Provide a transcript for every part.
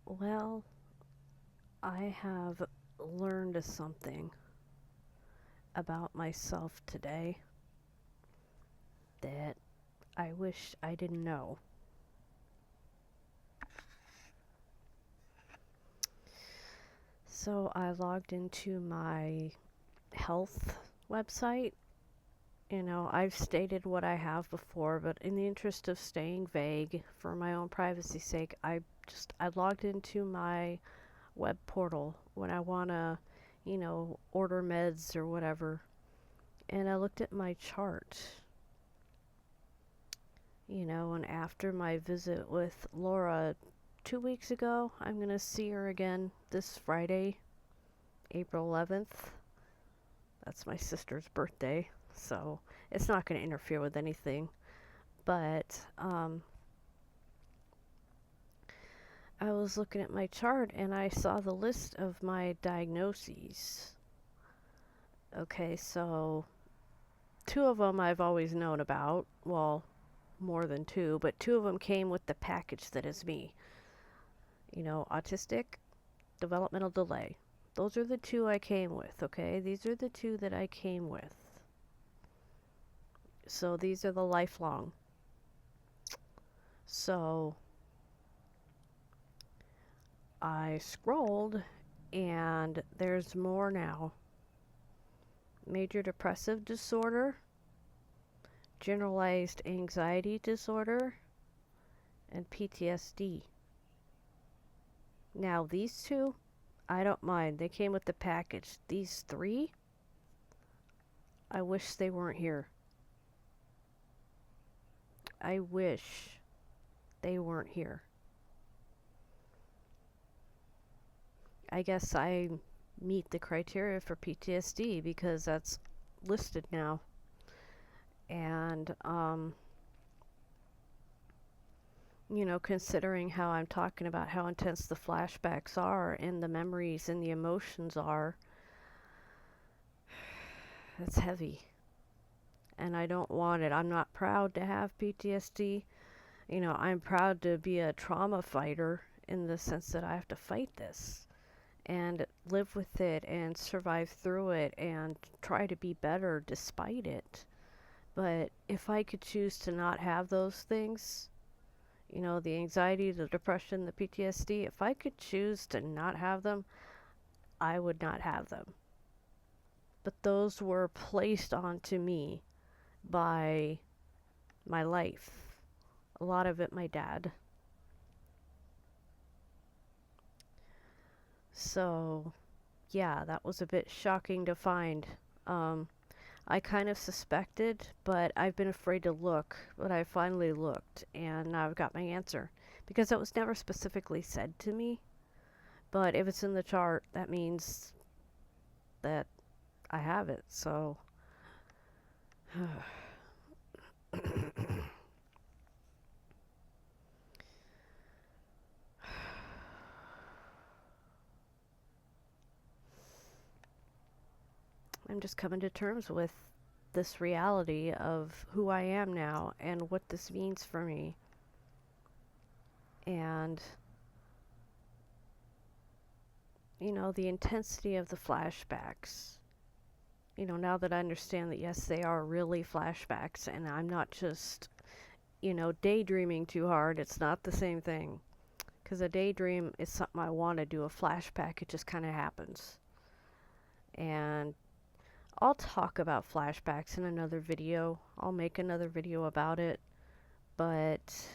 Well, I have learned something about myself today that I wish I didn't know. So I logged into my health website. I've stated what I have before, but in the interest of staying vague for my own privacy's sake, I logged into my web portal when I want to, order meds or whatever. And I looked at my chart, and after my visit with Laura 2 weeks ago, I'm going to see her again this Friday, April 11th. That's my sister's birthday, so it's not going to interfere with anything. But I was looking at my chart and I saw the list of my diagnoses. Okay, so two of them I've always known about. Well, more than two, but two of them came with the package that is me. Autistic, developmental delay. Those are the two I came with, okay? These are the two that I came with. So these are the lifelong. So I scrolled and there's more now. Major depressive disorder, generalized anxiety disorder, and PTSD. Now these two, I don't mind. They came with the package. These three, I wish they weren't here. I wish they weren't here. I guess I meet the criteria for PTSD because that's listed now. And, considering how I'm talking about how intense the flashbacks are and the memories and the emotions are, it's heavy. And I don't want it. I'm not proud to have PTSD. I'm proud to be a trauma fighter in the sense that I have to fight this and live with it and survive through it and try to be better despite it. But if I could choose to not have those things, the anxiety, the depression, the PTSD, if I could choose to not have them, I would not have them. But those were placed onto me by my life. A lot of it, my dad. So, yeah, that was a bit shocking to find. I kind of suspected, but I've been afraid to look. But I finally looked, and now I've got my answer. Because it was never specifically said to me. But if it's in the chart, that means that I have it. So, I'm just coming to terms with this reality of who I am now and what this means for me. And, the intensity of the flashbacks. Now that I understand that, yes, they are really flashbacks, and I'm not just, daydreaming too hard. It's not the same thing. Because a daydream is something I want to do. A flashback, it just kind of happens. And I'll talk about flashbacks in another video. I'll make another video about it. But,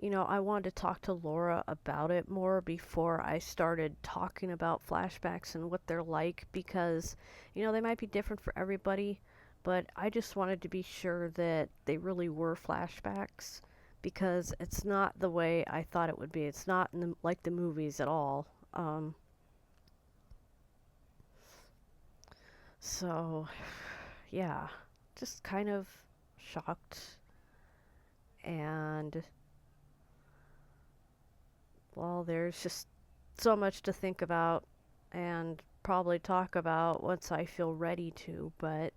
I wanted to talk to Laura about it more before I started talking about flashbacks and what they're like because, they might be different for everybody, but I just wanted to be sure that they really were flashbacks because it's not the way I thought it would be. It's not like the movies at all. So, yeah, just kind of shocked and well, there's just so much to think about and probably talk about once I feel ready to, but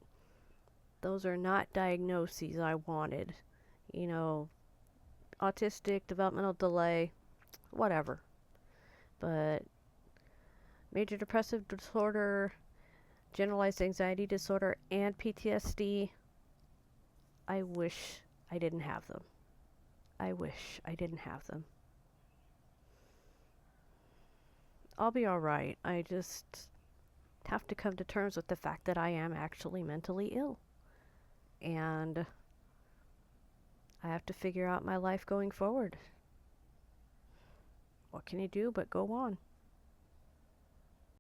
those are not diagnoses I wanted. You know, autistic, developmental delay, whatever. But major depressive disorder, generalized anxiety disorder, and PTSD, I wish I didn't have them. I wish I didn't have them. I'll be alright. I just have to come to terms with the fact that I am actually mentally ill. And I have to figure out my life going forward. What can you do but go on?